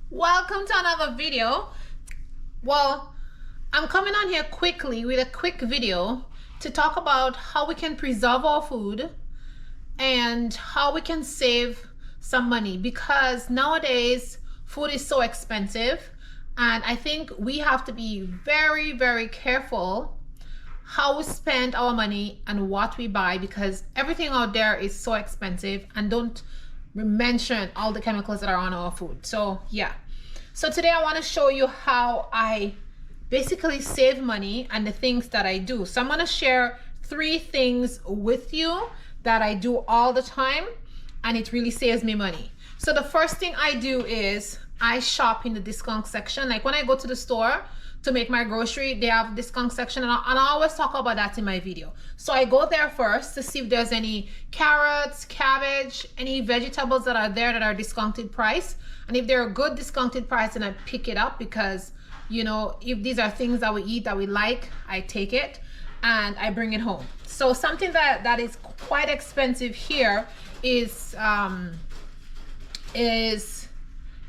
Welcome to another video. Well, I'm coming on here quickly with a quick video to talk about how we can preserve our food and how we can save some money, because nowadays food is so expensive, and I think we have to be very, very careful how we spend our money and what we buy, because everything out there is so expensive, and don't mention all the chemicals that are on our food. So yeah, so today I want to show you how I basically save money and the things that I do. So I'm going to share 3 things with you that I do all the time, and it really saves me money. So the first thing I do is I shop in the discount section. Like when I go to the store to make my grocery, they have discount section, and I always talk about that in my video. So I go there first to see if there's any carrots, cabbage, any vegetables that are there that are discounted price. And if they're a good discounted price, then I pick it up, because you know, if these are things that we eat that we like, I take it and I bring it home. So something that is quite expensive here is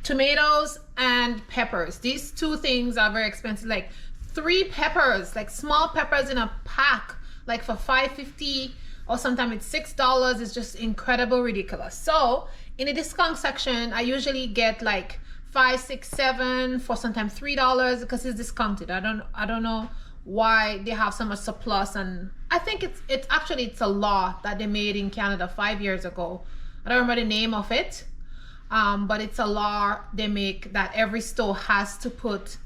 tomatoes and peppers. These two things are very expensive. Like 3 peppers, like small peppers in a pack, like for $5.50 or sometimes it's $6. It's just incredible, ridiculous. So in the discount section, I usually get like 5, 6, 7 for sometimes $3 because it's discounted. I don't know why they have so much surplus, and I think it's actually a law that they made in Canada 5 years ago. I don't remember the name of it, but it's a law they make that every store has to put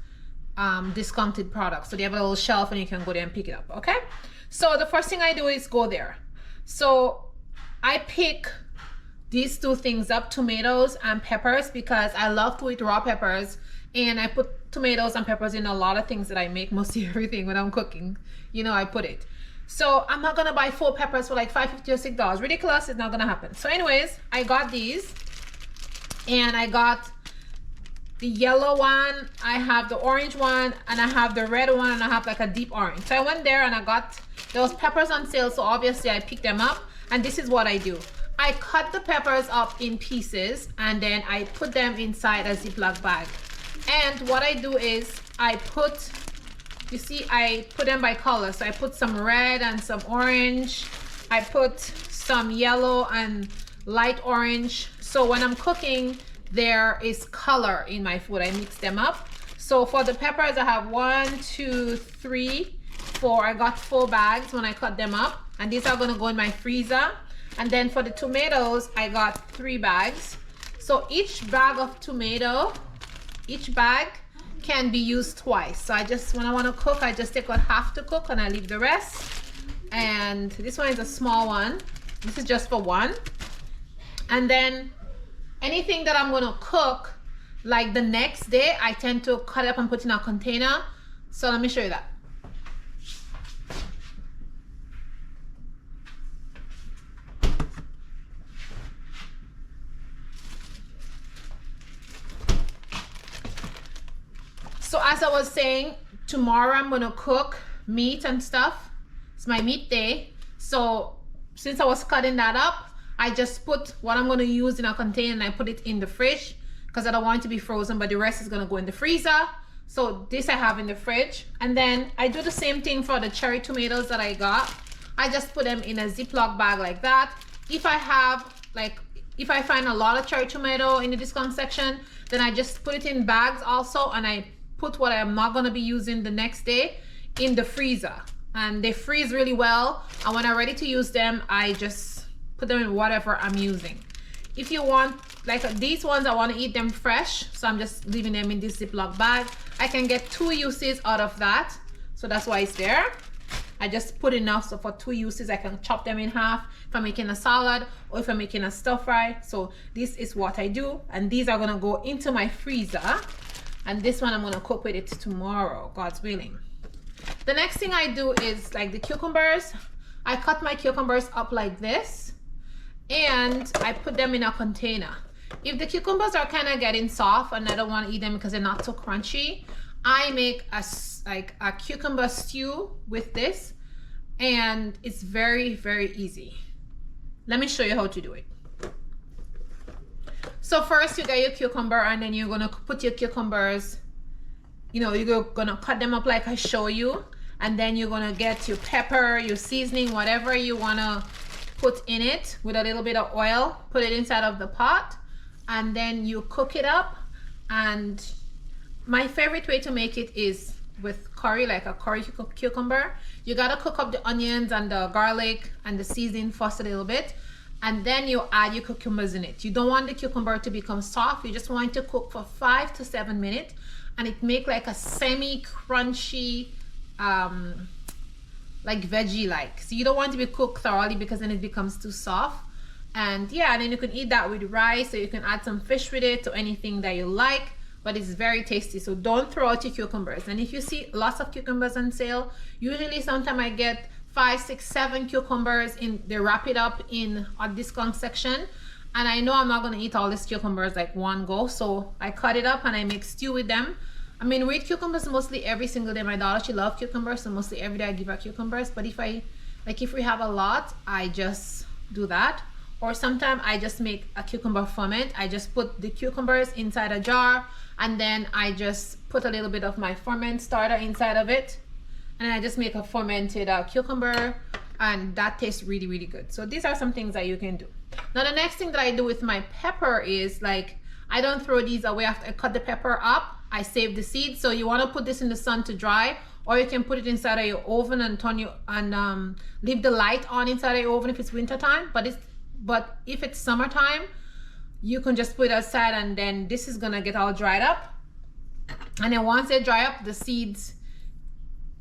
discounted products. So they have a little shelf and you can go there and pick it up. Okay, so the first thing I do is go there. So I pick these 2 things up, tomatoes and peppers, because I love to eat raw peppers, and I put tomatoes and peppers in a lot of things that I make, mostly everything when I'm cooking, you know, I put it. So I'm not gonna buy 4 peppers for like $5.50 or $6. Ridiculous, it's not gonna happen. So anyways, I got these, and I got the yellow one, I have the orange one, and I have the red one, and I have like a deep orange. So I went there and I got those peppers on sale, so obviously I picked them up, and this is what I do. I cut the peppers up in pieces, and then I put them inside a Ziploc bag. And what I do is I put, you see, I put them by color. So I put some red and some orange. I put some yellow and light orange. So when I'm cooking, there is color in my food. I mix them up. So for the peppers, I have 1, 2, 3, 4. I got 4 bags when I cut them up, and these are gonna go in my freezer. And then for the tomatoes, I got 3 bags. So each bag of tomato, each bag can be used twice. So I just, when I want to cook, I just take out half to cook and I leave the rest. And this one is a small one. This is just for 1. And then anything that I'm going to cook, like the next day, I tend to cut it up and put in a container. So let me show you that. So as I was saying, tomorrow I'm gonna cook meat and stuff. It's my meat day. So since I was cutting that up, I just put what I'm gonna use in a container and I put it in the fridge because I don't want it to be frozen, but the rest is gonna go in the freezer. So this I have in the fridge. And then I do the same thing for the cherry tomatoes that I got. I just put them in a Ziploc bag like that. If I have, like, if I find a lot of cherry tomato in the discount section, then I just put it in bags also, and I put what I'm not going to be using the next day in the freezer, and they freeze really well, and when I'm ready to use them, I just put them in whatever I'm using. If you want, like these ones, I want to eat them fresh, so I'm just leaving them in this Ziploc bag. I can get 2 uses out of that, so that's why it's there. I just put enough, so for 2 uses I can chop them in half if I'm making a salad or if I'm making a stir fry. So this is what I do, and these are going to go into my freezer. And this one I'm gonna cook with it tomorrow, God's willing. The next thing I do is like the cucumbers. I cut my cucumbers up like this, and I put them in a container. If the cucumbers are kind of getting soft and I don't want to eat them because they're not so crunchy, I make a cucumber stew with this, and it's very, very easy. Let me show you how to do it. So first you get your cucumber, and then you're gonna put your cucumbers, you know, you're gonna cut them up like I show you, and then you're gonna get your pepper, your seasoning, whatever you wanna put in it with a little bit of oil, put it inside of the pot, and then you cook it up. And my favorite way to make it is with curry, like a curry cucumber. You gotta cook up the onions and the garlic and the seasoning first a little bit, and then you add your cucumbers in it. You don't want the cucumber to become soft. You just want it to cook for 5 to 7 minutes, and it make like a semi-crunchy, like veggie-like. So you don't want it to be cooked thoroughly because then it becomes too soft. And yeah, and then you can eat that with rice, or you can add some fish with it, or anything that you like. But it's very tasty, so don't throw out your cucumbers. And if you see lots of cucumbers on sale, usually sometimes I get 5, 6, 7 cucumbers in. They wrap it up in a discount section, and I know I'm not going to eat all these cucumbers like one go, so I cut it up and I make stew with them. I mean, we eat cucumbers mostly every single day. My daughter, she loves cucumbers, so mostly every day I give her cucumbers. But if we have a lot, I just do that. or sometimes I just make a cucumber ferment. I just put the cucumbers inside a jar, and then I just put a little bit of my ferment starter inside of it, and I just make a fermented cucumber, and that tastes really, really good. So these are some things that you can do. Now the next thing that I do with my pepper is, like, I don't throw these away after I cut the pepper up. I save the seeds. So you want to put this in the sun to dry, or you can put it inside of your oven and leave the light on inside of your oven if it's winter time. But if it's summertime, you can just put it aside, and then this is gonna get all dried up. And then once they dry up, the seeds,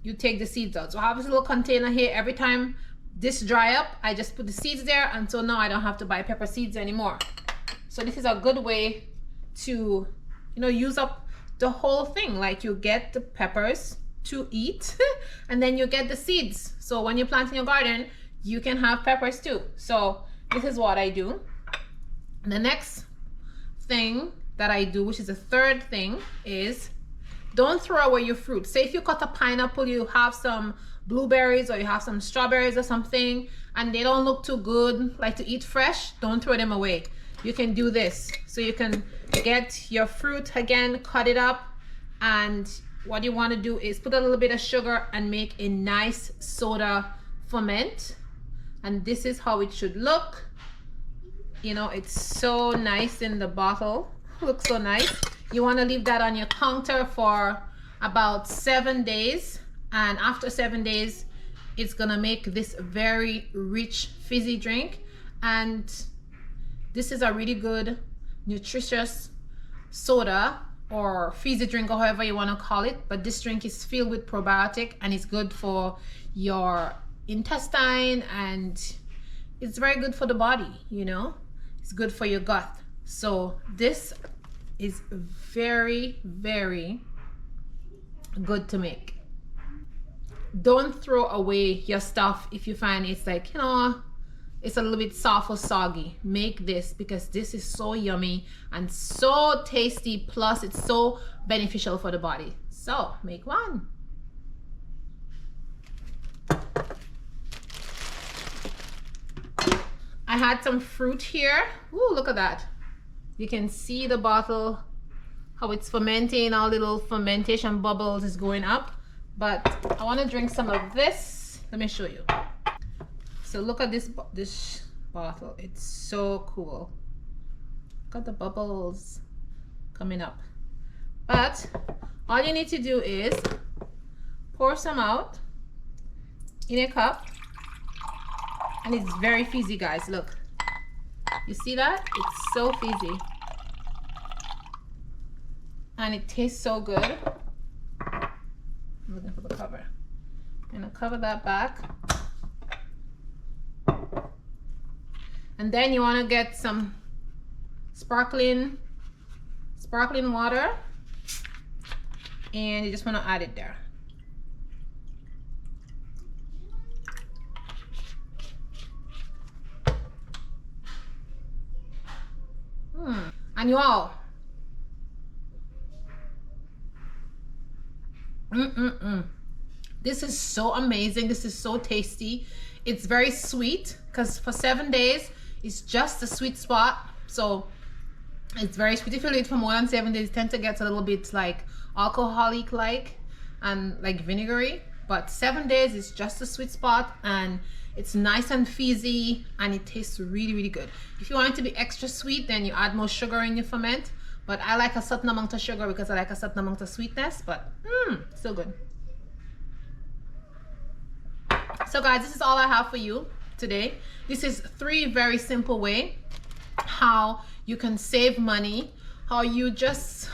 you take the seeds out. So I have this little container here. Every time this dry up, I just put the seeds there, and so now I don't have to buy pepper seeds anymore. So this is a good way to, you know, use up the whole thing. Like, you get the peppers to eat and then you get the seeds. So when you plant in your garden, you can have peppers too. So this is what I do. The next thing that I do, which is the third thing, is don't throw away your fruit. Say if you cut a pineapple, you have some blueberries or you have some strawberries or something, and they don't look too good, like to eat fresh, don't throw them away. You can do this. So you can get your fruit again, cut it up, and what you want to do is put a little bit of sugar and make a nice soda ferment. And this is how it should look. You know, it's so nice in the bottle. Looks so nice. You want to leave that on your counter for about 7 days, and after 7 days it's gonna make this very rich fizzy drink. And this is a really good nutritious soda or fizzy drink, or however you want to call it. But this drink is filled with probiotic, and it's good for your intestine, and it's very good for the body, you know. It's good for your gut. So this is very, very good to make. Don't throw away your stuff if you find it's like, you know, it's a little bit soft or soggy. Make this, because this is so yummy and so tasty, plus it's so beneficial for the body. So make one. I had some fruit here. Ooh, look at that. You can see the bottle, how it's fermenting, all little fermentation bubbles is going up. But I want to drink some of this. Let me show you. So look at this bottle. It's so cool. Look at the bubbles coming up. But all you need to do is pour some out in a cup. And it's very fizzy, guys. Look. You see that? It's so fizzy. And it tastes so good. I'm looking for the cover. I'm gonna cover that back. And then you want to get some sparkling water, and you just want to add it there. And you all, this is so amazing. This is so tasty. It's very sweet, because for 7 days it's just the sweet spot. So it's very sweet. If you leave it for more than 7 days, it tends to get a little bit like alcoholic like and like vinegary. But 7 days is just the sweet spot, and it's nice and fizzy, and it tastes really, really good. If you want it to be extra sweet, then you add more sugar in your ferment. But I like a certain amount of sugar because I like a certain amount of sweetness. But still good. So guys, this is all I have for you today. This is 3 very simple ways how you can save money, how you just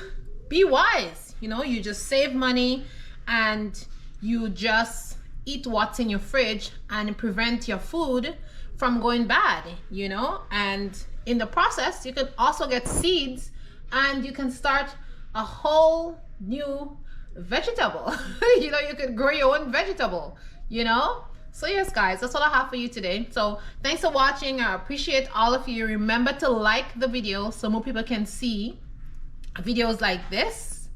be wise. You know, you just save money, and you just eat what's in your fridge and prevent your food from going bad, you know. And in the process, you can also get seeds, and you can start a whole new vegetable. You know, you could grow your own vegetable, you know. So yes guys, that's all I have for you today. So thanks for watching. I appreciate all of you. Remember to like the video so more people can see videos like this,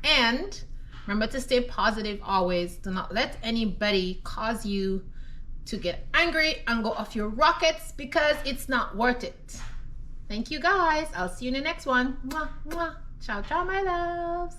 and remember to stay positive always. Do not let anybody cause you to get angry and go off your rockets because it's not worth it. Thank you guys. I'll see you in the next one. Mwah, mwah. Ciao, ciao, my loves.